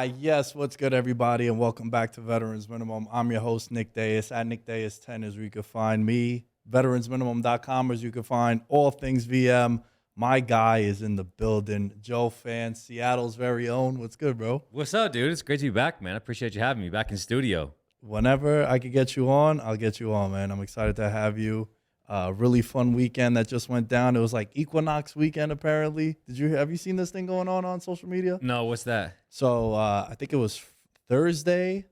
Yes, what's good, everybody, and welcome back to Veterans Minimum. I'm your host, Nick Deus. At Nick Deus10 is where you can find me. VeteransMinimum.com is you can find all things VM. My guy is in the building. Joe Fan, Seattle's very own. What's good, bro? What's up, dude? It's great to be back, man. I appreciate you having me back in studio. Whenever I could get you on, I'll get you on, man. I'm excited to have you. Really fun weekend that just went down. It was like Equinox weekend, apparently. Have you seen this thing going on social media? No, what's that? So I think it was Thursday,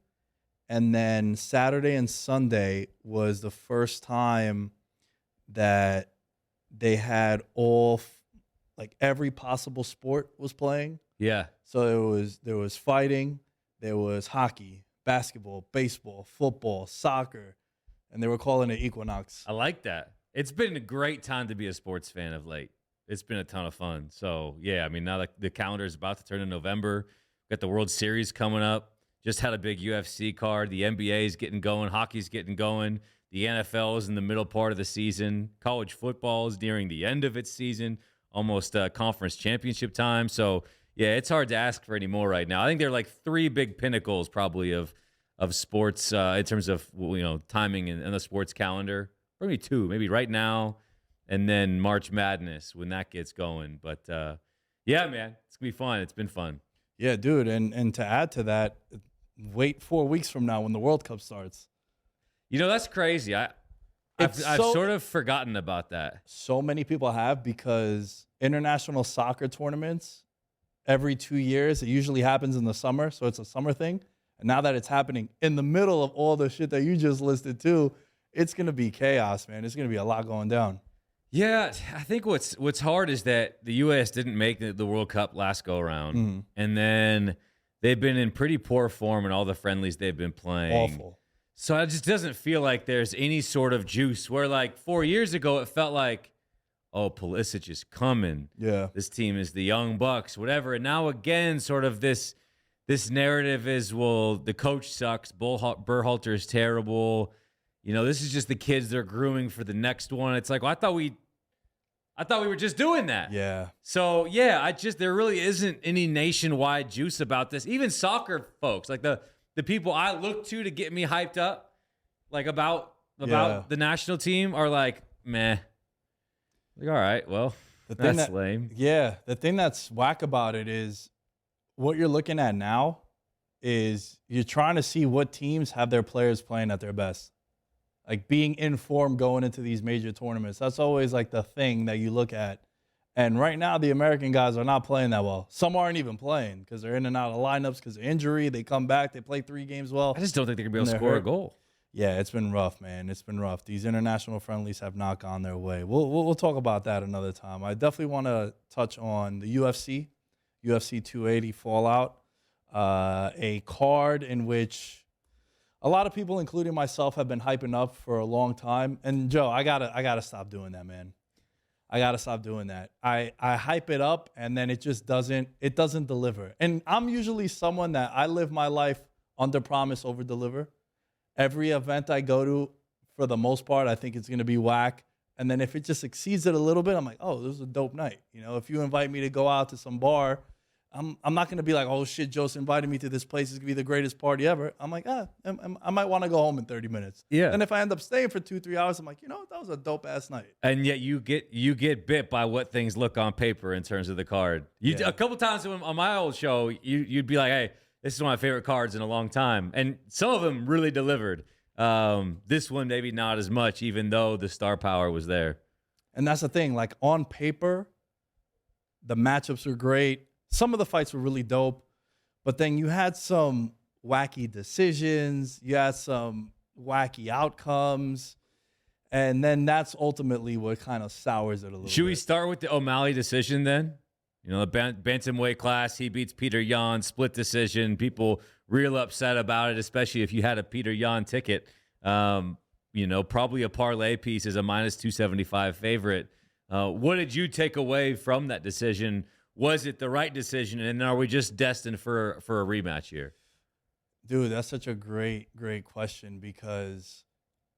and then Saturday and Sunday was the first time that they had like every possible sport was playing. Yeah. So there was fighting, there was hockey, basketball, baseball, football, soccer, and they were calling it Equinox. I like that. It's been a great time to be a sports fan of late. It's been a ton of fun. So, yeah, I mean, now the calendar is about to turn in November. Got the World Series coming up. Just had a big UFC card. The NBA is getting going. Hockey's getting going. The NFL is in the middle part of the season. College football is nearing the end of its season, almost conference championship time. So, yeah, it's hard to ask for any more right now. I think there are like three big pinnacles probably of sports in terms of timing and the sports calendar. Maybe two, maybe right now, and then March Madness when that gets going. But yeah, man, it's gonna be fun. It's been fun. Yeah, dude, and to add to that, wait 4 weeks from now when the World Cup starts. That's crazy. I've sort of forgotten about that. So many people have, because international soccer tournaments every 2 years, it usually happens in the summer, so it's a summer thing. And now that it's happening in the middle of all the shit that you just listed too, it's going to be chaos, man. It's going to be a lot going down. Yeah, I think what's hard is that the U.S. didn't make the World Cup last go-around. Mm-hmm. And then they've been in pretty poor form in all the friendlies they've been playing. Awful. So it just doesn't feel like there's any sort of juice where, like, 4 years ago, it felt like, oh, Pulisic is coming. Yeah. This team is the Young Bucks, whatever. And now, again, sort of this narrative is, well, the coach sucks. Berhalter is terrible. This is just the kids they're grooming for the next one. It's like, well, I thought we were just doing that. Yeah. So, yeah, there really isn't any nationwide juice about this. Even soccer folks, like the people I look to get me hyped up, like about the national team, are like, meh. Like, all right, well, that's lame. Yeah. The thing that's whack about it is what you're looking at now is you're trying to see what teams have their players playing at their best. Like being in form going into these major tournaments. That's always like the thing that you look at. And right now, the American guys are not playing that well. Some aren't even playing because they're in and out of lineups because of injury. They come back, they play 3 games well. I just don't think they're going to be able to score a goal. Yeah, it's been rough, man. It's been rough. These international friendlies have not gone their way. We'll talk about that another time. I definitely want to touch on the UFC 280 Fallout, a card in which a lot of people, including myself, have been hyping up for a long time. And Joe, I gotta stop doing that, man. I gotta stop doing that. I hype it up and then it just doesn't deliver. And I'm usually someone that I live my life under promise, over deliver. Every event I go to, for the most part, I think it's gonna be whack. And then if it just exceeds it a little bit, I'm like, oh, this is a dope night. If you invite me to go out to some bar, I'm not going to be like, oh, shit, Joe's invited me to this place. It's going to be the greatest party ever. I'm like, I might want to go home in 30 minutes. Yeah. And if I end up staying for 2-3 hours, I'm like, that was a dope-ass night. And yet you get bit by what things look on paper in terms of the card. A couple times on my old show, you'd be like, hey, this is one of my favorite cards in a long time. And some of them really delivered. This one maybe not as much, even though the star power was there. And that's the thing. Like, on paper, the matchups are great. Some of the fights were really dope, but then you had some wacky decisions. You had some wacky outcomes, and then that's ultimately what kind of sours it a little bit. Should we start with the O'Malley decision then? The bantamweight class, he beats Peter Yan, split decision. People real upset about it, especially if you had a Peter Yan ticket. Probably a parlay piece is a -275 favorite. What did you take away from that decision? Was it the right decision, and are we just destined for a rematch here? Dude, that's such a great question, because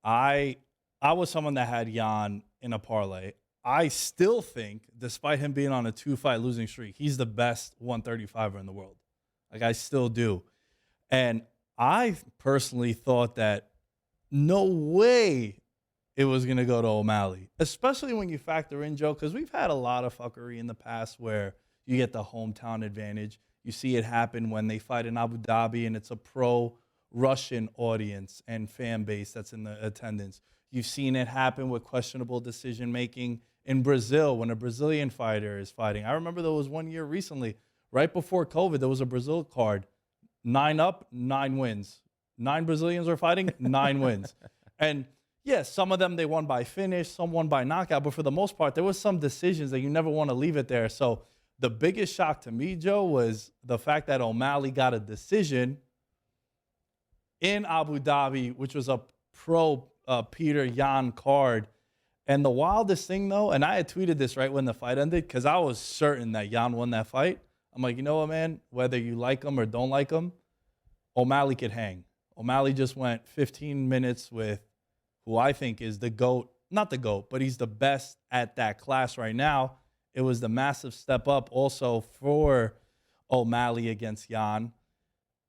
I was someone that had Yan in a parlay. I still think, despite him being on a 2-fight losing streak, he's the best 135er in the world. Like I still do. And I personally thought that no way it was going to go to O'Malley, especially when you factor in, Joe, because we've had a lot of fuckery in the past where you get the hometown advantage. You see it happen when they fight in Abu Dhabi and it's a pro-Russian audience and fan base that's in the attendance. You've seen it happen with questionable decision-making in Brazil when a Brazilian fighter is fighting. I remember there was one year recently, right before COVID, there was a Brazil card, 9 up, 9 wins. 9 Brazilians were fighting, 9 wins. And yes, some of them they won by finish, some won by knockout, but for the most part, there was some decisions that you never want to leave it there. So the biggest shock to me, Joe, was the fact that O'Malley got a decision in Abu Dhabi, which was a pro Peter Yan card. And the wildest thing, though, and I had tweeted this right when the fight ended because I was certain that Yan won that fight. I'm like, you know what, man? Whether you like him or don't like him, O'Malley could hang. O'Malley just went 15 minutes with who I think is the GOAT. Not the GOAT, but he's the best at that class right now. It was the massive step up also for O'Malley against Yan.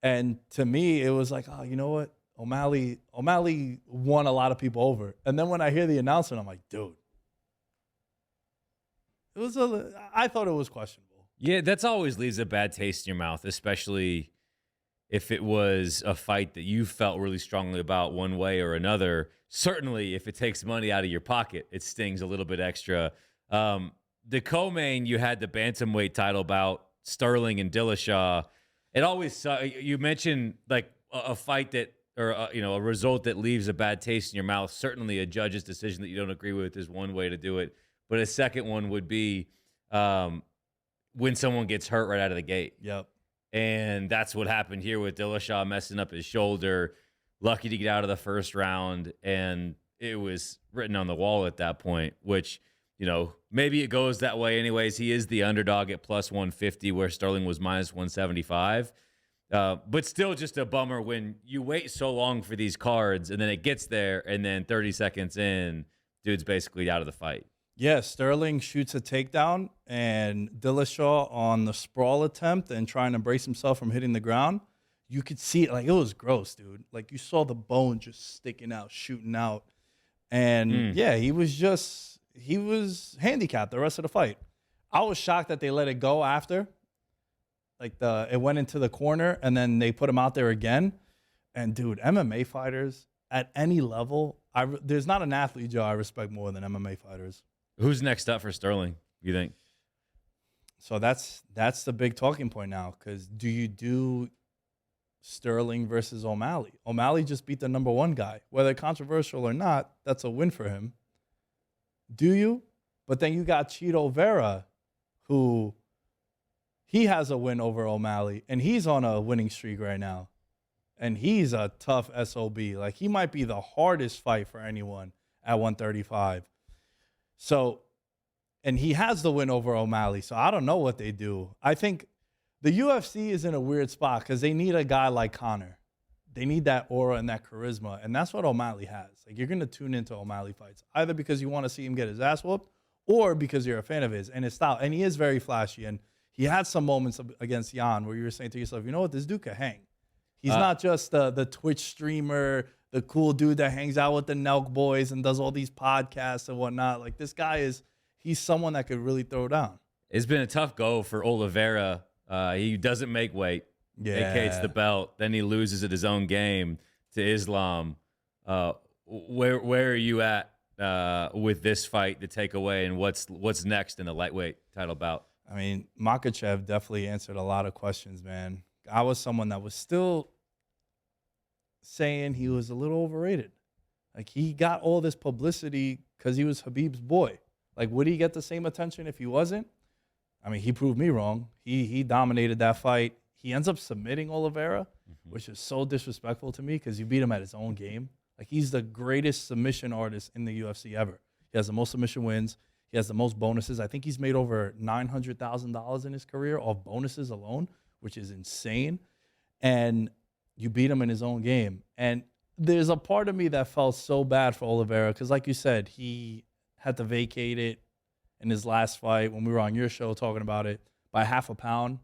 And to me, it was like, oh, you know what? O'Malley won a lot of people over. And then when I hear the announcement, I'm like, dude. I thought it was questionable. Yeah, that's always leaves a bad taste in your mouth, especially if it was a fight that you felt really strongly about one way or another. Certainly, if it takes money out of your pocket, it stings a little bit extra. The co-main, you had the bantamweight title bout, Sterling and Dillashaw. It always you mentioned like a fight that, or a result that leaves a bad taste in your mouth. Certainly, a judge's decision that you don't agree with is one way to do it, but a second one would be when someone gets hurt right out of the gate. Yep. And that's what happened here with Dillashaw messing up his shoulder. Lucky to get out of the first round, and it was written on the wall at that point, which, maybe it goes that way anyways. He is the underdog at plus 150 where Sterling was minus 175. But still just a bummer when you wait so long for these cards and then it gets there and then 30 seconds in, dude's basically out of the fight. Yeah, Sterling shoots a takedown and Dillashaw on the sprawl attempt and trying to brace himself from hitting the ground. You could see it, like it was gross, dude. Like you saw the bone just sticking out, shooting out. And yeah, he was handicapped the rest of the fight. I was shocked that they let it go after. Like it went into the corner and then they put him out there again. And dude, MMA fighters at any level, there's not an athlete, Joe, I respect more than MMA fighters. Who's next up for Sterling, you think? So that's the big talking point now, because do you do Sterling versus O'Malley? O'Malley just beat the number 1 guy. Whether controversial or not, that's a win for him. Do you? But then you got Chito Vera, who he has a win over O'Malley, and he's on a winning streak right now. And he's a tough SOB. Like, he might be the hardest fight for anyone at 135. So, and he has the win over O'Malley. So I don't know what they do. I think the UFC is in a weird spot because they need a guy like Conor. They need that aura and that charisma. And that's what O'Malley has. Like, you're going to tune into O'Malley fights, either because you want to see him get his ass whooped or because you're a fan of his and his style. And he is very flashy. And he had some moments against Yan where you were saying to yourself, you know what, this dude could hang. He's not just the Twitch streamer, the cool dude that hangs out with the Nelk boys and does all these podcasts and whatnot. Like, this guy he's someone that could really throw down. It's been a tough go for Oliveira. He doesn't make weight. Vacates the belt. Then he loses at his own game to Islam. Where are you at with this fight to take away, and what's next in the lightweight title bout? I mean, Makhachev definitely answered a lot of questions, man. I was someone that was still saying he was a little overrated. Like, he got all this publicity because he was Khabib's boy. Like, would he get the same attention if he wasn't? I mean, he proved me wrong. He dominated that fight. He ends up submitting Oliveira, which is so disrespectful to me because you beat him at his own game. Like, he's the greatest submission artist in the UFC ever. He has the most submission wins. He has the most bonuses. I think he's made over $900,000 in his career off bonuses alone, which is insane. And you beat him in his own game. And there's a part of me that felt so bad for Oliveira because, like you said, he had to vacate it in his last fight when we were on your show talking about it by half a pound.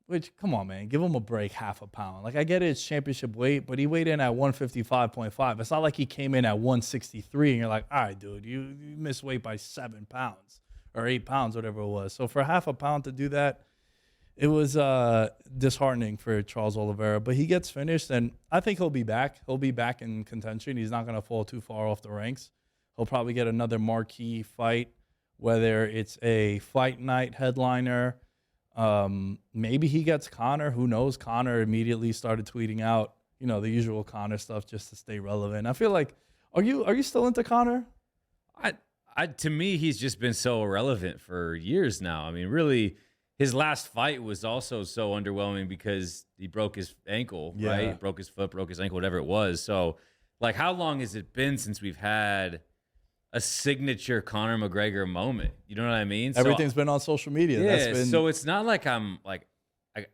which, come on, man, give him a break, half a pound. Like, I get it, it's championship weight, but he weighed in at 155.5. It's not like he came in at 163 and you're like, all right, dude, you missed weight by 7 pounds or 8 pounds, whatever it was. So for half a pound to do that, it was disheartening for Charles Oliveira. But he gets finished, and I think he'll be back. He'll be back in contention. He's not going to fall too far off the ranks. He'll probably get another marquee fight, whether it's a fight night headliner. Maybe he gets Conor. Who knows? Conor immediately started tweeting out, the usual Conor stuff just to stay relevant. I feel like, are you still into Conor? To me, he's just been so irrelevant for years now. I mean, really, his last fight was also so underwhelming because he broke his ankle, right? Broke his foot, broke his ankle, whatever it was. So, like, how long has it been since we've had a signature Conor McGregor moment? You know what I mean? Everything's been on social media. Yeah, so it's not like I'm like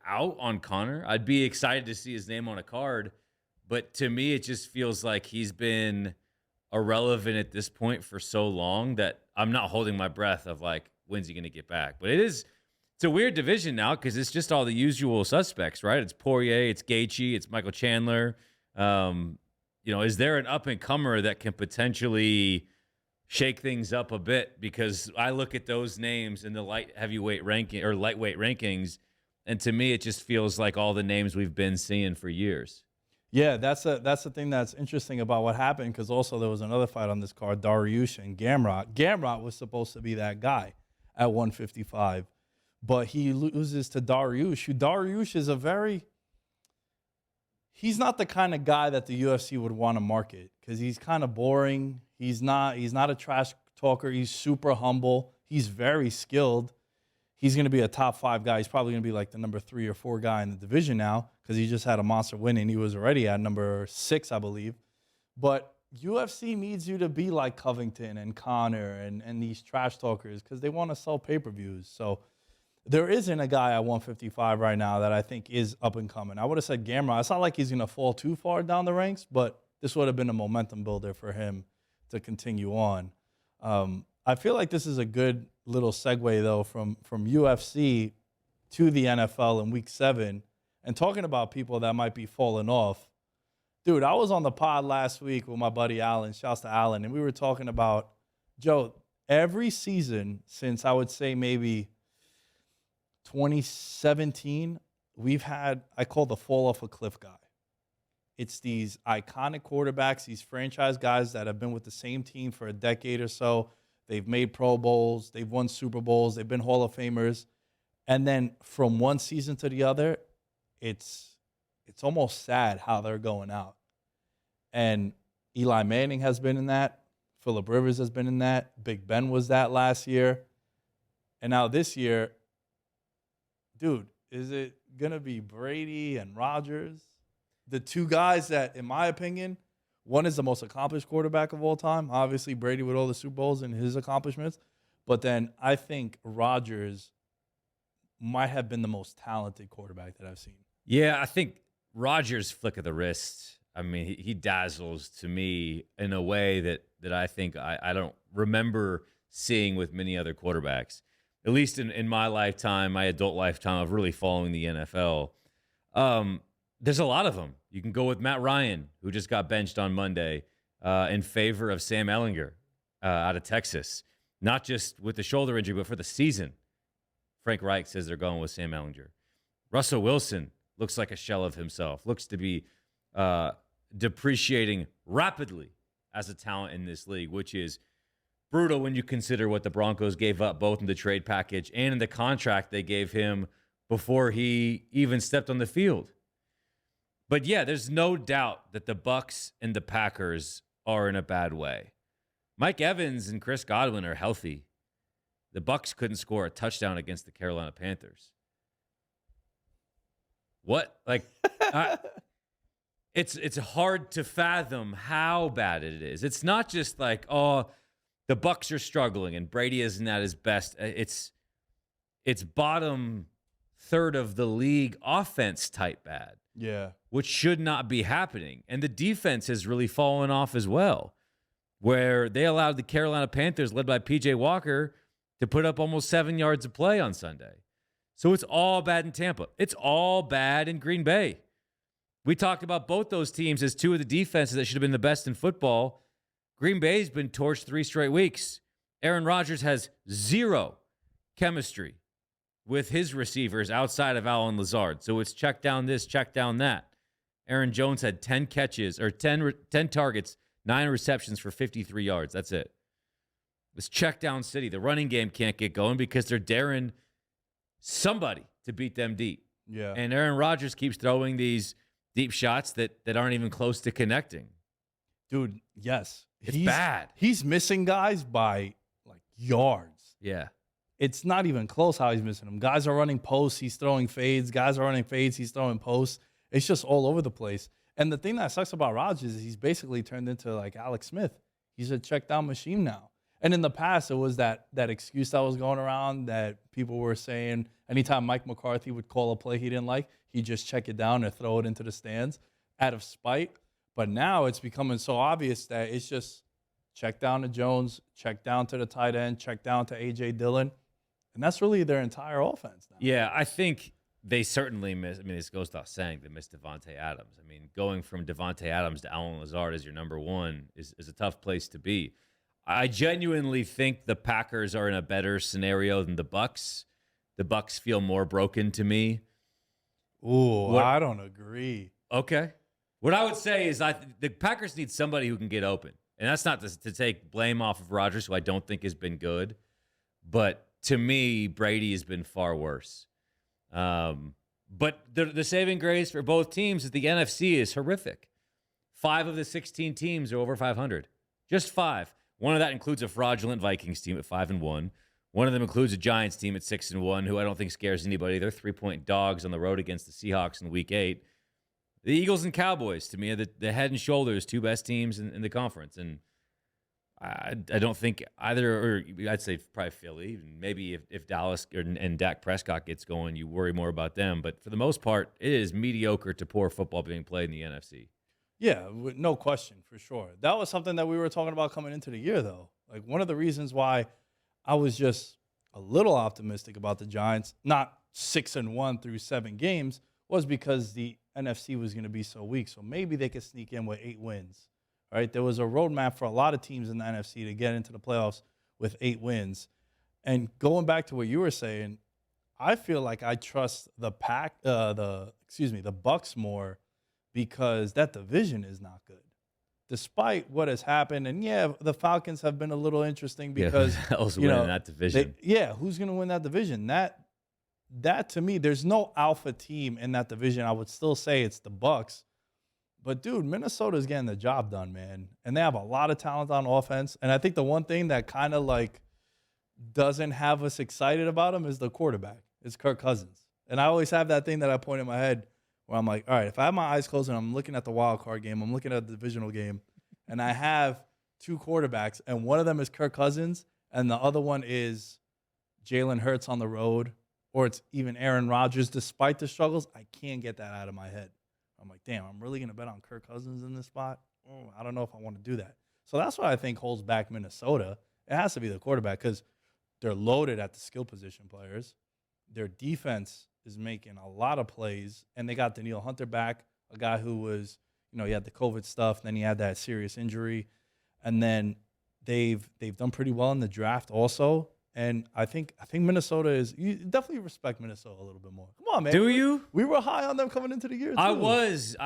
out on Conor. I'd be excited to see his name on a card, but to me, it just feels like he's been irrelevant at this point for so long that I'm not holding my breath of like, when's he going to get back? But it's a weird division now because it's just all the usual suspects, right? It's Poirier, it's Gaethje, it's Michael Chandler. Is there an up-and-comer that can potentially shake things up a bit? Because I look at those names in the light heavyweight ranking or lightweight rankings, and to me, it just feels like all the names we've been seeing for years. Yeah, that's the thing that's interesting about what happened, because also there was another fight on this card, Dariush and Gamrot. Gamrot was supposed to be that guy at 155, but he loses to Dariush, who Dariush is he's not the kind of guy that the UFC would want to market because he's kind of boring. He's not a trash talker. He's super humble. He's very skilled. He's going to be a top 5 guy. He's probably going to be like the number 3 or 4 guy in the division now because he just had a monster win and he was already at number 6, I believe. But UFC needs you to be like Covington and Conor and these trash talkers because they want to sell pay-per-views. So there isn't a guy at 155 right now that I think is up and coming. I would have said Gamrot. It's not like he's going to fall too far down the ranks, but this would have been a momentum builder for him to continue on. I feel like this is a good little segue, though, from UFC to the NFL in Week 7. And talking about people that might be falling off. Dude, I was on the pod last week with my buddy Alan. Shouts to Alan. And we were talking about, Joe, every season since I would say maybe 2017, we've had, I call the fall off a cliff guy. It's these iconic quarterbacks, these franchise guys that have been with the same team for a decade or so. They've made Pro Bowls, they've won Super Bowls, they've been Hall of Famers. And then from one season to the other, it's almost sad how they're going out. And Eli Manning has been in that. Phillip Rivers has been in that. Big Ben was that last year. And now this year, dude, is it going to be Brady and Rodgers? The two guys that, in my opinion, one is the most accomplished quarterback of all time. Obviously, Brady with all the Super Bowls and his accomplishments. But then I think Rodgers might have been the most talented quarterback that I've seen. Yeah, I think Rodgers' flick of the wrist, I mean, he dazzles to me in a way that I think I don't remember seeing with many other quarterbacks. At least in my lifetime, my adult lifetime of really following the NFL. There's a lot of them. You can go with Matt Ryan, who just got benched on Monday in favor of Sam Ehlinger out of Texas. Not just with the shoulder injury, but for the season. Frank Reich says they're going with Sam Ehlinger. Russell Wilson looks like a shell of himself. Looks to be depreciating rapidly as a talent in this league, which is brutal when you consider what the Broncos gave up both in the trade package and in the contract they gave him before he even stepped on the field. But yeah, there's no doubt that the Bucs and the Packers are in a bad way. Mike Evans and Chris Godwin are healthy. The Bucs couldn't score a touchdown against the Carolina Panthers. What? Like, it's hard to fathom how bad it is. It's not just like, oh, the Bucs are struggling and Brady isn't at his best. It's bottom third of the league offense type bad. Yeah. Which should not be happening. And the defense has really fallen off as well, where they allowed the Carolina Panthers, led by P.J. Walker, to put up almost 7 yards of play on Sunday. So it's all bad in Tampa. It's all bad in Green Bay. We talked about both those teams as two of the defenses that should have been the best in football. Green Bay's been torched 3 straight weeks. Aaron Rodgers has zero chemistry with his receivers outside of Allen Lazard. So it's check down this, check down that. Aaron Jones had 10 catches or 10 targets, 9 receptions for 53 yards. That's it. It's check down city. The running game can't get going because they're daring somebody to beat them deep. Yeah. And Aaron Rodgers keeps throwing these deep shots that aren't even close to connecting. Dude, yes. It's bad. He's missing guys by like yards. Yeah. It's not even close how he's missing them. Guys are running posts, he's throwing fades. Guys are running fades, he's throwing posts. It's just all over the place. And the thing that sucks about Rodgers is he's basically turned into like Alex Smith. He's a check down machine now. And in the past, it was that excuse that was going around that people were saying anytime Mike McCarthy would call a play he didn't like, he'd just check it down and throw it into the stands out of spite. But now it's becoming so obvious that it's just check down to Jones, check down to the tight end, check down to A.J. Dillon. And that's really their entire offense now. Yeah, I think they certainly miss. I mean, this goes without saying they missed Devontae Adams. I mean, going from Devontae Adams to Allen Lazard as your number one is a tough place to be. I genuinely think the Packers are in a better scenario than the Bucs. The Bucs feel more broken to me. Ooh, I don't agree. Okay. What I would say is the Packers need somebody who can get open. And that's not to take blame off of Rodgers, who I don't think has been good. But to me, Brady has been far worse. But the saving grace for both teams is the NFC is horrific. 5 of the 16 teams are over 500. Just 5. One of that includes a fraudulent Vikings team at 5-1. One of them includes a Giants team at 6-1, who I don't think scares anybody. They're 3-point dogs on the road against the Seahawks in Week 8. The Eagles and Cowboys, to me, are the head and shoulders 2 best teams in the conference. And I don't think either, or I'd say probably Philly. Maybe if Dallas and Dak Prescott gets going, you worry more about them. But for the most part, it is mediocre to poor football being played in the NFC. Yeah, no question, for sure. That was something that we were talking about coming into the year, though. Like, one of the reasons why I was just a little optimistic about the Giants, not 6-1 through 7 games, was because the NFC was going to be so weak. So maybe they could sneak in with 8 wins. Right? There was a roadmap for a lot of teams in the NFC to get into the playoffs with 8 wins. And going back to what you were saying, I feel like I trust the Bucs more because that division is not good. Despite what has happened, and yeah, the Falcons have been a little interesting because who's winning that division? Who's going to win that division? That to me, there's no alpha team in that division. I would still say it's the Bucs. But, dude, Minnesota's getting the job done, man. And they have a lot of talent on offense. And I think the one thing that kind of, like, doesn't have us excited about them is the quarterback. It's Kirk Cousins. And I always have that thing that I point in my head where I'm like, all right, if I have my eyes closed and I'm looking at the wild card game, I'm looking at the divisional game, and I have 2 quarterbacks, and one of them is Kirk Cousins, and the other one is Jalen Hurts on the road, or it's even Aaron Rodgers, despite the struggles, I can't get that out of my head. I'm like, damn, I'm really going to bet on Kirk Cousins in this spot? I don't know if I want to do that. So that's what I think holds back Minnesota. It has to be the quarterback because they're loaded at the skill position players. Their defense is making a lot of plays, and they got Danielle Hunter back, a guy who was, he had the COVID stuff, then he had that serious injury. And then they've done pretty well in the draft also. And I think Minnesota is – you definitely respect Minnesota a little bit more. Come on, man. Do you? We were high on them coming into the year, too. I was,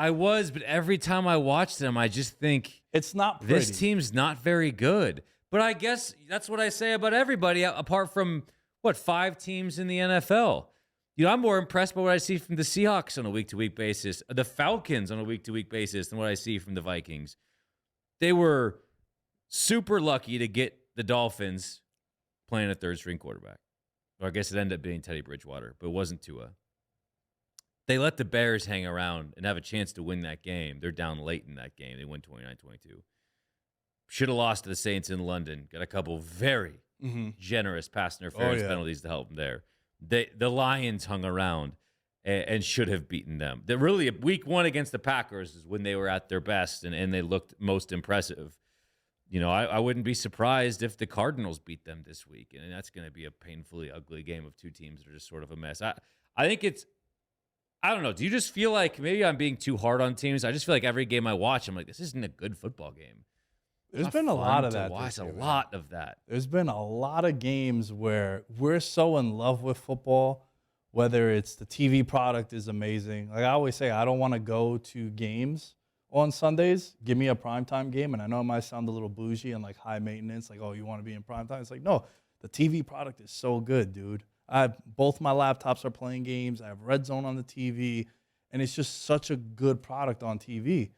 but every time I watch them, I just think it's not pretty. This team's not very good. But I guess that's what I say about everybody, apart from, 5 teams in the NFL. I'm more impressed by what I see from the Seahawks on a week-to-week basis, the Falcons on a week-to-week basis than what I see from the Vikings. They were super lucky to get the Dolphins playing a 3rd-string quarterback. Or I guess it ended up being Teddy Bridgewater, but it wasn't Tua. They let the Bears hang around and have a chance to win that game. They're down late in that game. They win 29-22. Should have lost to the Saints in London. Got a couple very generous pass interference penalties to help them there. The Lions hung around and should have beaten them. Week 1 against the Packers is when they were at their best and they looked most impressive. I wouldn't be surprised if the Cardinals beat them this week, and that's going to be a painfully ugly game of two teams that are just sort of a mess. I think I don't know. Do you just feel like maybe I'm being too hard on teams? I just feel like every game I watch, I'm like, this isn't a good football game. There's been a lot of that. Watch a lot of that. There's been a lot of games where we're so in love with football, whether it's the TV product is amazing. Like I always say, I don't want to go to games on Sundays. Give me a primetime game. And I know it might sound a little bougie and like high maintenance, like, oh, you want to be in primetime? It's like, no, the TV product is so good, dude. Both my laptops are playing games. I have Red Zone on the TV. And it's just such a good product on TV.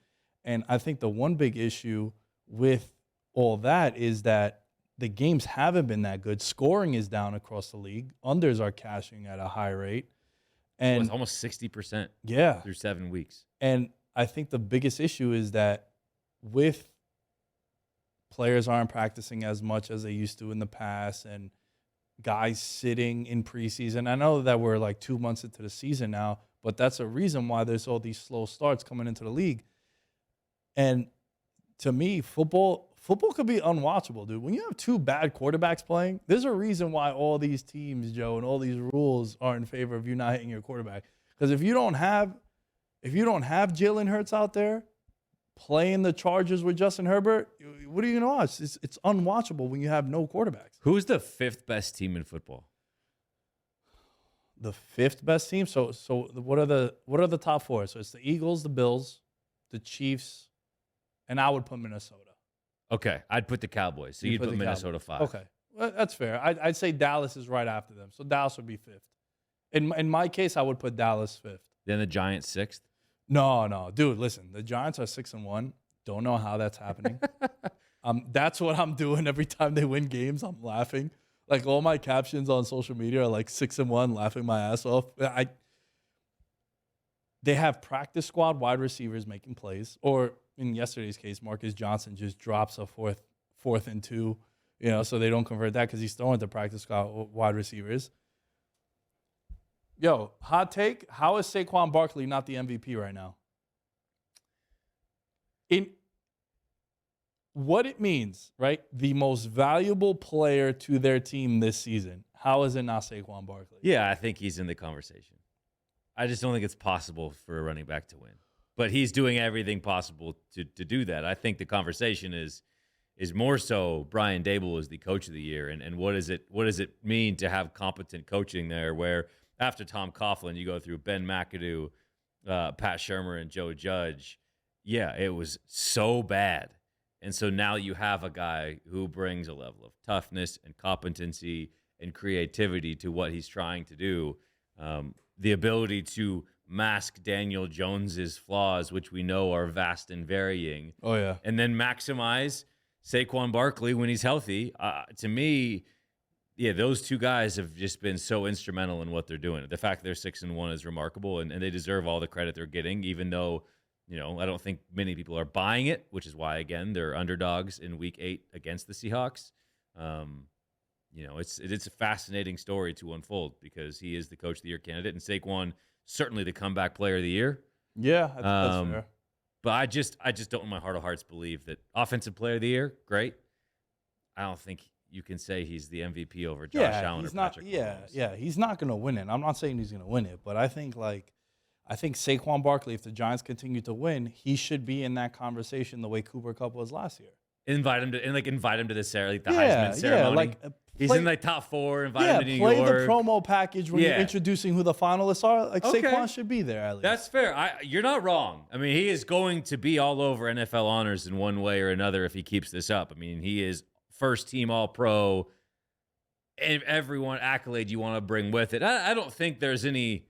And I think the one big issue with all that is that the games haven't been that good. Scoring is down across the league. Unders are cashing at a high rate. And it's almost 60% yeah, through 7 weeks. And I think the biggest issue is that with players aren't practicing as much as they used to in the past and guys sitting in preseason. I know that we're like 2 months into the season now, but that's a reason why there's all these slow starts coming into the league. And to me, football could be unwatchable, dude. When you have two bad quarterbacks playing, there's a reason why all these teams, Joe, and all these rules are in favor of you not hitting your quarterback. Because if you don't have Jalen Hurts out there playing the Chargers with Justin Herbert, what are you gonna watch? It's unwatchable when you have no quarterbacks. Who's the 5th best team in football? The 5th best team. So what are the top 4? So it's the Eagles, the Bills, the Chiefs. And I would put Minnesota. Okay, I'd put the Cowboys. So you'd put Minnesota 5. Okay, well, that's fair. I'd say Dallas is right after them. So Dallas would be 5th. In my case, I would put Dallas 5th. Then the Giants 6th? No. Dude, listen. The Giants are 6-1. Don't know how that's happening. That's what I'm doing every time they win games. I'm laughing. Like all my captions on social media are like 6-1, laughing my ass off. They have practice squad wide receivers making plays, or in yesterday's case, Marcus Johnson just drops a fourth and 2, so they don't convert that because he's throwing to practice squad wide receivers. Yo, hot take: how is Saquon Barkley not the MVP right now? In what it means, right? The most valuable player to their team this season. How is it not Saquon Barkley? Yeah, I think he's in the conversation. I just don't think it's possible for a running back to win. But he's doing everything possible to do that. I think the conversation is more so Brian Daboll is the coach of the year, and what does it mean to have competent coaching there? Where after Tom Coughlin, you go through Ben McAdoo, Pat Shurmur, and Joe Judge. Yeah, it was so bad, and so now you have a guy who brings a level of toughness and competency and creativity to what he's trying to do. The ability to mask Daniel Jones's flaws, which we know are vast and varying. Oh, yeah. And then maximize Saquon Barkley when he's healthy. To me, yeah, those two guys have just been so instrumental in what they're doing. The fact that they're 6-1 is remarkable, and they deserve all the credit they're getting, even though, I don't think many people are buying it, which is why, again, they're underdogs in Week 8 against the Seahawks. It's a fascinating story to unfold because he is the coach of the year candidate, and Saquon certainly the comeback player of the year. Yeah, that's fair. But I just don't in my heart of hearts believe that offensive player of the year, great. I don't think you can say he's the MVP over Josh Allen or Patrick Mahomes. Yeah, he's not going to win it. I'm not saying he's going to win it, but I think Saquon Barkley, if the Giants continue to win, he should be in that conversation the way Cooper Kupp was last year. Invite him to the Heisman ceremony. He's in the top 4. Invite him to New York. Play the promo package when you're introducing who the finalists are. Saquon should be there at least. That's fair. You're not wrong. I mean, he is going to be all over NFL honors in one way or another if he keeps this up. I mean, he is first team All-Pro. And everyone accolade you want to bring with it. I don't think there's any,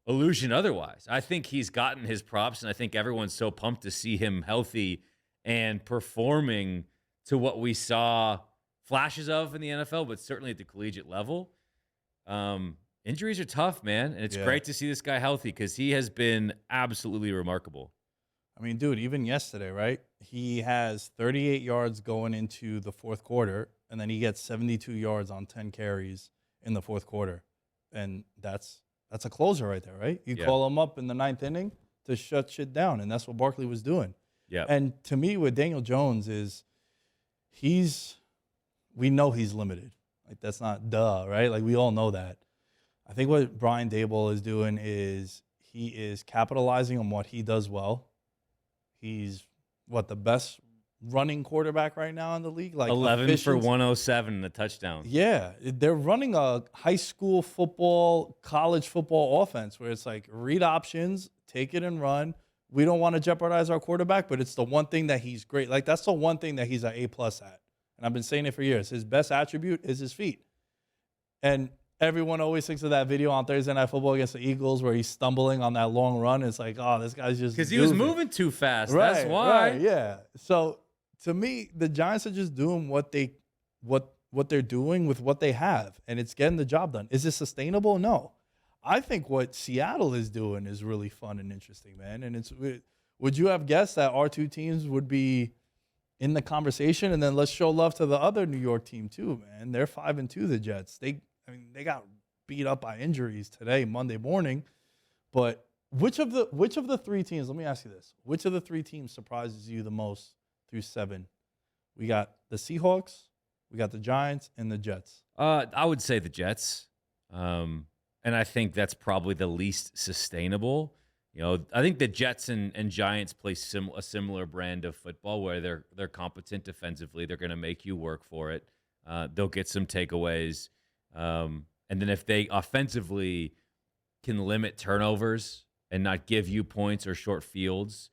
illusion otherwise. I think he's gotten his props, and I think everyone's so pumped to see him healthy and performing to what we saw flashes of in the NFL, but certainly at the collegiate level. Injuries are tough, man, and it's great to see this guy healthy because he has been absolutely remarkable. I mean, dude, even yesterday, right? He has 38 yards going into the fourth quarter, and then he gets 72 yards on 10 carries in the fourth quarter. And that's a closer right there, right? You call him up in the 9th inning to shut shit down, and that's what Barkley was doing. Yeah. And to me, with Daniel Jones is we know he's limited. Like that's not duh, right? Like we all know that. I think what Brian Dable is doing is he is capitalizing on what he does well. He's the best running quarterback right now in the league. Like 11 for efficiency. 107 and a touchdown. Yeah, they're running a high school football, college football offense where it's like read options, take it and run. We don't want to jeopardize our quarterback, but it's the one thing that he's great. Like that's the one thing that he's an A+ at. And I've been saying it for years. His best attribute is his feet. And everyone always thinks of that video on Thursday Night Football against the Eagles where he's stumbling on that long run. It's like, oh, this guy's just because he was moving too fast. Right, That's why. Right, yeah. So to me, the Giants are just doing what they're doing with what they have, and it's getting the job done. Is it sustainable? No. I think what Seattle is doing is really fun and interesting, man. And would you have guessed that our two teams would be in the conversation? And then let's show love to the other New York team too, man. They're 5-2, the Jets. They got beat up by injuries today, Monday morning. But which of the three teams? Let me ask you this: which of the three teams surprises you the most through 7? We got the Seahawks, we got the Giants, and the Jets. I would say the Jets. And I think that's probably the least sustainable. You know, I think the Jets and Giants play a similar brand of football where they're competent defensively. They're going to make you work for it. They'll get some takeaways. And then if they offensively can limit turnovers and not give you points or short fields,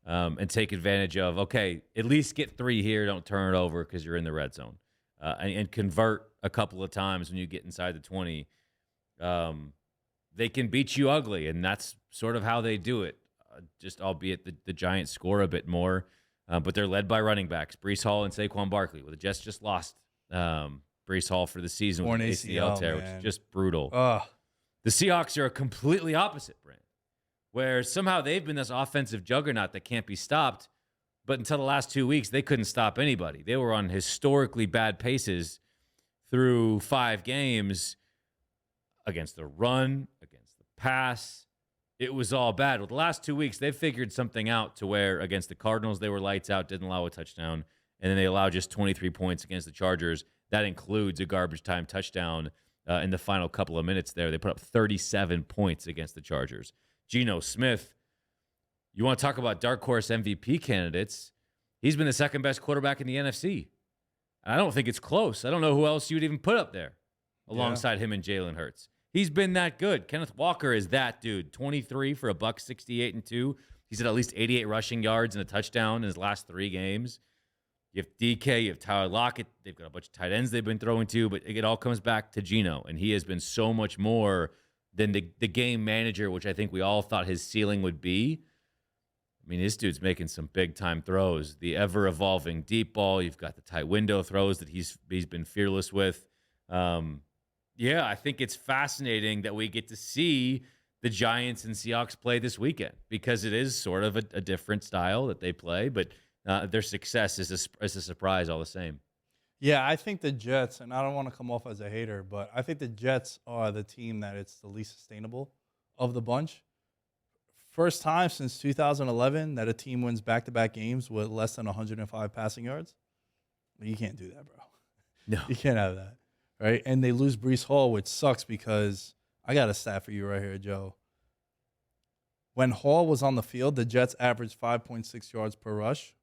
and take advantage of, okay, at least get 3 here, don't turn it over because you're in the red zone. And convert a couple of times when you get inside the 20. They can beat you ugly, and that's sort of how they do it. Just albeit the Giants score a bit more, but they're led by running backs, Breece Hall and Saquon Barkley. Well, the Jets just lost Breece Hall for the season with an ACL tear, which is just brutal. The Seahawks are a completely opposite brand, where somehow they've been this offensive juggernaut that can't be stopped, but until the last 2 weeks, they couldn't stop anybody. They were on historically bad paces through 5 games against the run, against the pass. It was all bad. Well, the last 2 weeks, they've figured something out to where against the Cardinals, they were lights out, didn't allow a touchdown, and then they allowed just 23 points against the Chargers. That includes a garbage time touchdown in the final couple of minutes there. They put up 37 points against the Chargers. Geno Smith, you want to talk about dark horse MVP candidates, he's been the second best quarterback in the NFC. And I don't think it's close. I don't know who else you'd even put up there alongside him and Jalen Hurts. He's been that good. Kenneth Walker is that dude. 23 for $168 and 2. He's at least 88 rushing yards and a touchdown in his last 3 games. You have DK, you have Tyler Lockett. They've got a bunch of tight ends they've been throwing to, but it all comes back to Geno, and he has been so much more than the game manager, which I think we all thought his ceiling would be. I mean, this dude's making some big-time throws. The ever-evolving deep ball. You've got the tight window throws that he's been fearless with. I think it's fascinating that we get to see the Giants and Seahawks play this weekend because it is sort of a different style that they play, but their success is a surprise all the same. Yeah, I think the Jets, and I don't want to come off as a hater, but I think the Jets are the team that it's the least sustainable of the bunch. First time since 2011 that a team wins back-to-back games with less than 105 passing yards. You can't do that, bro. No. You can't have that, right? And they lose Breece Hall, which sucks because I got a stat for you right here, Joe. When Hall was on the field, the Jets averaged 5.6 yards per rush,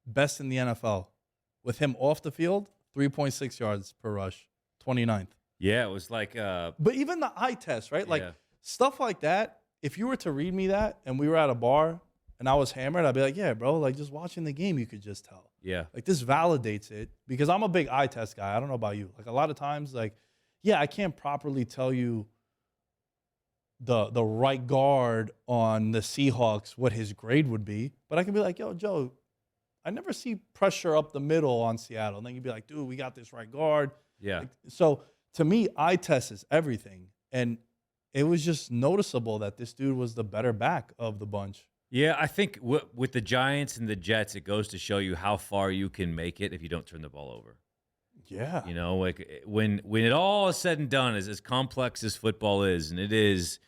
best in the NFL. With him off the field, 3.6 yards per rush, 29th. Yeah, it was like But even the eye test, right? Like Yeah. stuff like that, if you were to read me that and we were at a bar and I was hammered, I'd be like, yeah, bro, like just watching the game, you could just tell. Yeah. Like this validates it because I'm a big eye test guy. I don't know about you. Like a lot of times, like, yeah, I can't properly tell you the right guard on the Seahawks, what his grade would be, but I can be like, yo, Joe, I never see pressure up the middle on Seattle. And then you'd be like, dude, we got this right guard. Yeah. Like, so to me, eye test is everything. And it was just noticeable that this dude was the better back of the bunch. Yeah, I think with the Giants and the Jets, it goes to show you how far you can make it if you don't turn the ball over. Yeah. You know, like when it all is said and done, as complex as football is, and it is,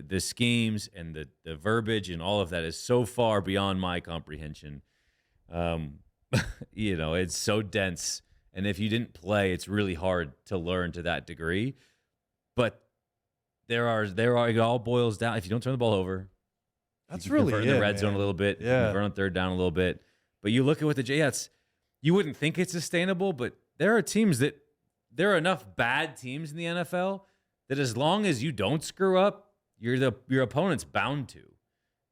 the schemes and the verbiage and all of that is so far beyond my comprehension. It's so dense, and if you didn't play, it's really hard to learn to that degree. But there are it all boils down. If you don't turn the ball over, That's you can really convert in the red zone a little bit. You can convert on third down a little bit. But you look at what the Jets, you wouldn't think it's sustainable, but there are enough bad teams in the NFL that as long as you don't screw up, your opponent's bound to.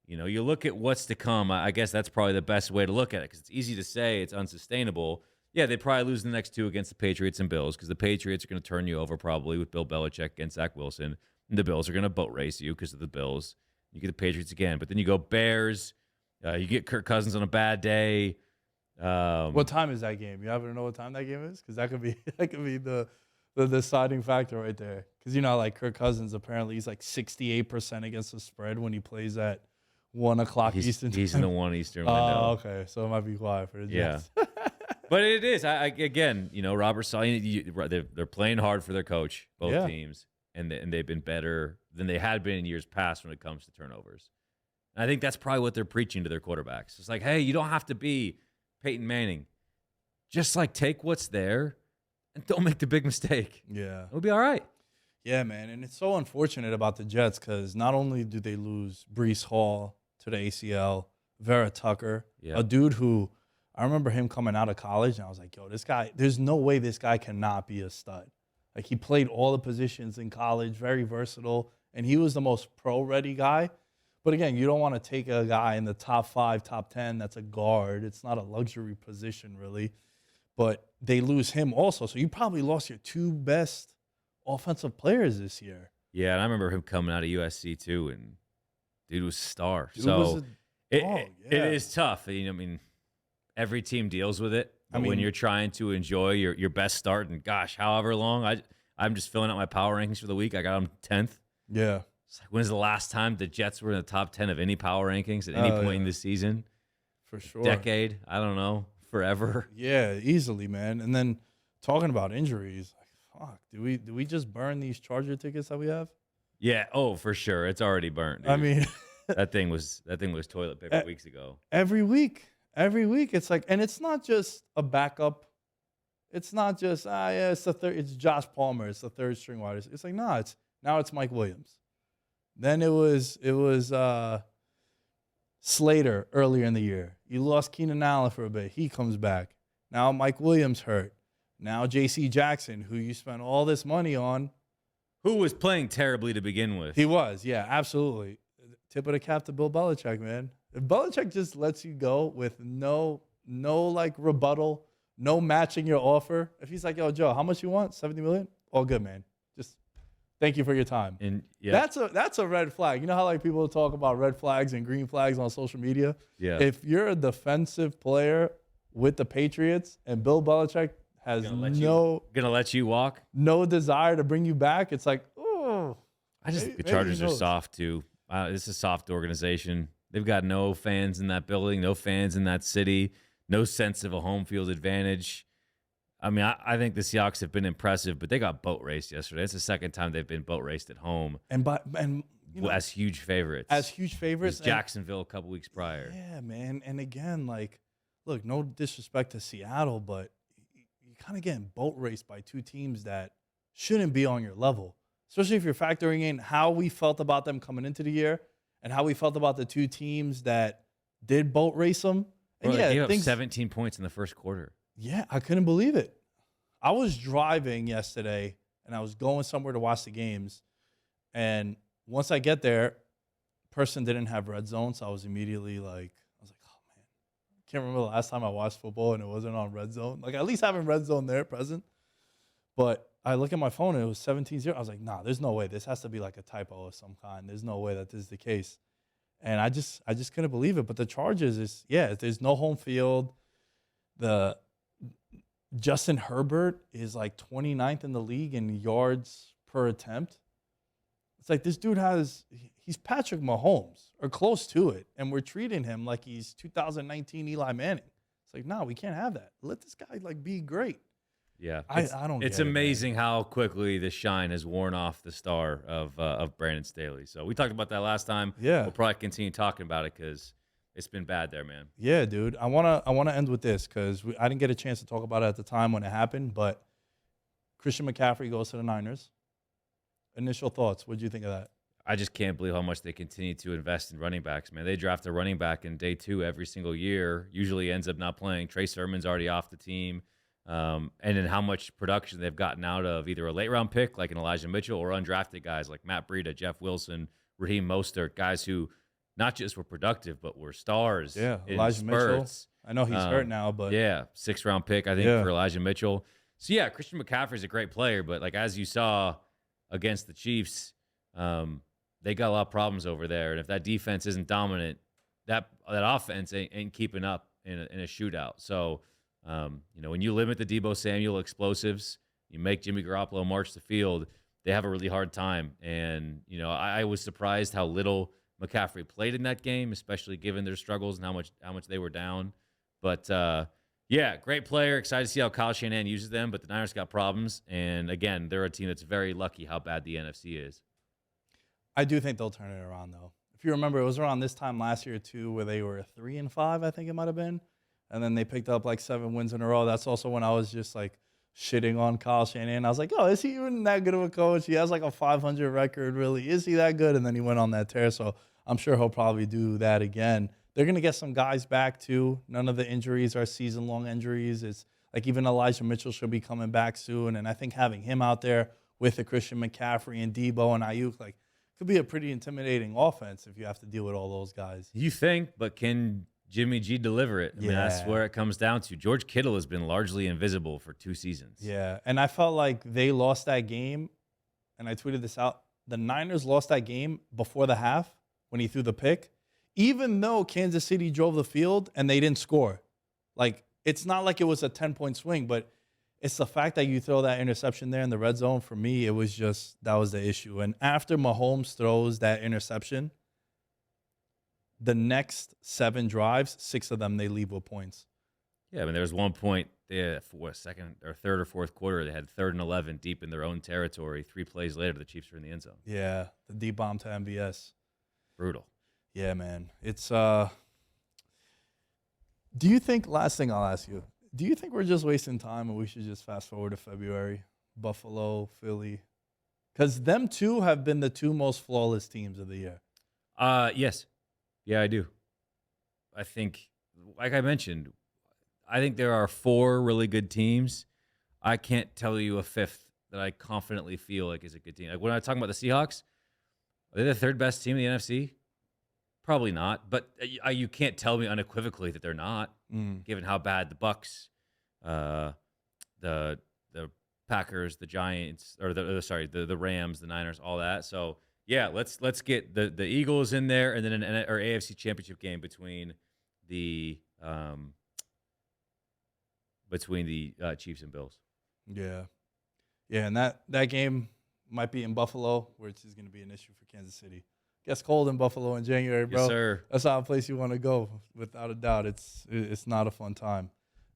You look at what's to come. I guess that's probably the best way to look at it because it's easy to say it's unsustainable. Yeah, they probably lose the next two against the Patriots and Bills because the Patriots are going to turn you over probably with Bill Belichick and Zach Wilson. And the Bills are going to boat race you because of the Bills. You get the Patriots again. But then you go Bears. You get Kirk Cousins on a bad day. What time is that game? You happen to know what time that game is? Because that could be the deciding factor right there. Because like Kirk Cousins, apparently he's like 68% against the spread when he plays at 1 o'clock Eastern time. He's in the 1 Eastern window. Oh, okay. So it might be quiet for the Jets. Yeah. But it is. Again, Robert Saleh, they're playing hard for their coach, both teams, and they've been better than they had been in years past when it comes to turnovers. And I think that's probably what they're preaching to their quarterbacks. It's like, hey, you don't have to be Peyton Manning. Just take what's there and don't make the big mistake. Yeah. It'll be all right. Yeah, man. And it's so unfortunate about the Jets because not only do they lose Breece Hall to the ACL, Vera Tucker, a dude who I remember him coming out of college and I was like, yo, this guy, there's no way this guy cannot be a stud. Like he played all the positions in college, very versatile, and he was the most pro-ready guy. But again, you don't want to take a guy in the top 5, top 10 that's a guard. It's not a luxury position, really. But they lose him also. So you probably lost your 2 best offensive players this year. Yeah, and I remember him coming out of USC too, and dude was a star. It is tough. Every team deals with it. But when you're trying to enjoy your best start, and gosh, however long, I'm just filling out my power rankings for the week. I got them 10th. Yeah. It's like, when's the last time the Jets were in the top 10 of any power rankings at any point in this season? For sure. Decade? I don't know. Forever? Yeah, easily, man. And then talking about injuries, fuck, do we just burn these Charger tickets that we have? Yeah. Oh, for sure. It's already burnt. Dude. that thing was toilet paper weeks ago. Every week, it's like, and it's not just a backup. It's not just it's Josh Palmer. It's the third string wide. It's like now it's Mike Williams. Then it was Slater earlier in the year. You lost Keenan Allen for a bit. He comes back. Now Mike Williams hurt. Now J.C. Jackson, who you spent all this money on. Who was playing terribly to begin with. He was, yeah, absolutely. Tip of the cap to Bill Belichick, man. If Belichick just lets you go with no rebuttal, no matching your offer. If he's like, yo, Joe, how much you want? $70 million? All good, man. Just thank you for your time. And that's a red flag. You know how people talk about red flags and green flags on social media? Yeah. If you're a defensive player with the Patriots and Bill Belichick has gonna let you walk, no desire to bring you back, it's like, oh. The Chargers are soft too. This is a soft organization. They've got no fans in that building, no fans in that city, no sense of a home field advantage. I think the Seahawks have been impressive, but they got boat raced yesterday. It's the second time they've been boat raced at home. As huge favorites. As Jacksonville a couple weeks prior. Yeah, man. And again, look, no disrespect to Seattle, but you're kind of getting boat raced by 2 teams that shouldn't be on your level, especially if you're factoring in how we felt about them coming into the year and how we felt about the 2 teams that did boat race them. And they gave up 17 points in the first quarter. Yeah, I couldn't believe it. I was driving yesterday, and I was going somewhere to watch the games. And once I get there, person didn't have red zone, so I was immediately like, oh, man. I can't remember the last time I watched football and it wasn't on red zone. At least having red zone there present. But I look at my phone, and it was 17-0. I was like, nah, there's no way. This has to be a typo of some kind. There's no way that this is the case. And I just couldn't believe it. But the Chargers there's no home field. The Justin Herbert is 29th in the league in yards per attempt. It's like this dude he's Patrick Mahomes or close to it, and we're treating him like he's 2019 Eli Manning. It's like, no, we can't have that. Let this guy be great. Yeah, I don't It's get it, man. amazing how quickly the shine has worn off the star of Brandon Staley. So we talked about that last time. Yeah. We'll probably continue talking about it because it's been bad there, man. Yeah, dude. I wanna end with this because I didn't get a chance to talk about it at the time when it happened, but Christian McCaffrey goes to the Niners. Initial thoughts. What do you think of that? I just can't believe how much they continue to invest in running backs, man. They draft a running back in day 2 every single year. Usually ends up not playing. Trey Sermon's already off the team. And then how much production they've gotten out of either a late round pick like an Elijah Mitchell or undrafted guys like Matt Breida, Jeff Wilson, Raheem Mostert, guys who not just were productive but were stars. Yeah, in Elijah Mitchell. spurts. I know he's hurt now, but Yeah, 6th round pick I think Yeah. for Elijah Mitchell. So yeah, Christian McCaffrey's a great player, but like as you saw against the Chiefs, they got a lot of problems over there, and if that defense isn't dominant, that offense ain't keeping up in a shootout. So, when you limit the Deebo Samuel explosives, you make Jimmy Garoppolo march the field. They have a really hard time, and I was surprised how little McCaffrey played in that game, especially given their struggles and how much they were down. But yeah, great player. Excited to see how Kyle Shanahan uses them, but the Niners got problems, and again, they're a team that's very lucky how bad the NFC is. I do think they'll turn it around though. If you remember, it was around this time last year too, where they were 3-5, I think it might have been, and then they picked up like 7 wins in a row. That's also when I was just like shitting on Kyle Shanahan. I was like, "Oh, is he even that good of a coach? He has like a 500 record. Really, is he that good?" And then he went on that tear. So I'm sure he'll probably do that again. They're gonna get some guys back too. None of the injuries are season-long injuries. It's like even Elijah Mitchell should be coming back soon, and I think having him out there with the Christian McCaffrey and Deebo and Ayuk, like, could be a pretty intimidating offense if you have to deal with all those guys. You think, but can Jimmy G deliver it? I mean, that's Yeah. where it comes down to. George Kittle has been largely invisible for 2 seasons. Yeah, and I felt like they lost that game, and I tweeted this out. The Niners lost that game before the half when he threw the pick, even though Kansas City drove the field and they didn't score. Like, it's not like it was a 10-point swing, but it's the fact that you throw that interception there in the red zone. For me, it was just that was the issue. And after Mahomes throws that interception, the next 7 drives, 6 of them they leave with points. Yeah, I mean, there was one point, they had, for second or third or fourth quarter, they had 3rd and 11 deep in their own territory. 3 plays later, the Chiefs were in the end zone. Yeah, the deep bomb to MVS. Brutal. Yeah, man. It's do you think, last thing I'll ask you, do you think we're just wasting time and we should just fast forward to February? Buffalo, Philly. Because them two have been the 2 most flawless teams of the year. Yes. Yeah, I do. I think, like I mentioned, I think there are 4 really good teams. I can't tell you a 5th that I confidently feel like is a good team. Like when I talk about the Seahawks, are they the 3rd best team in the NFC? Probably not, but you can't tell me unequivocally that they're not, given how bad the Bucks, the Packers, the Giants, or the Rams, the Niners, all that. So yeah, let's get the Eagles in there, and then an AFC Championship game between the Chiefs and Bills. Yeah. Yeah, and that game might be in Buffalo, which is going to be an issue for Kansas City. Gets cold in Buffalo in January, bro. Yes, sir. That's not a place you want to go, without a doubt. It's not a fun time.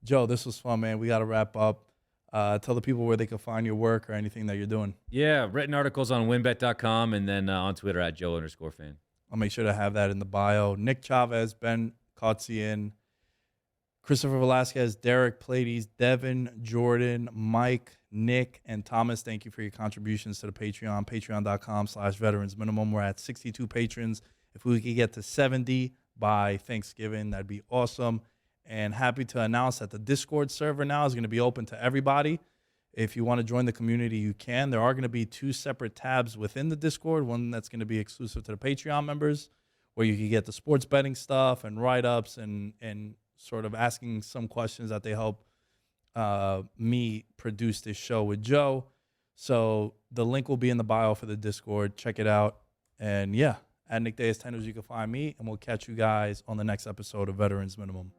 Joe, this was fun, man. We got to wrap up. Tell the people where they can find your work or anything that you're doing. Yeah, written articles on winbet.com and then on Twitter at Joe_fan. I'll make sure to have that in the bio. Nick Chavez, Ben Kotzian, Christopher Velasquez, Derek Plades, Devin, Jordan, Mike, Nick, and Thomas. Thank you for your contributions to the Patreon. Patreon.com/veterans minimum. We're at 62 patrons. If we could get to 70 by Thanksgiving, that'd be awesome. And happy to announce that the Discord server now is going to be open to everybody. If you want to join the community, you can. There are going to be 2 separate tabs within the Discord. One that's going to be exclusive to the Patreon members, where you can get the sports betting stuff and write-ups and sort of asking some questions that they help me produce this show with Joe. So the link will be in the bio for the Discord. Check it out. And yeah, at Nick Diaz 10 you can find me, and we'll catch you guys on the next episode of Veterans Minimum.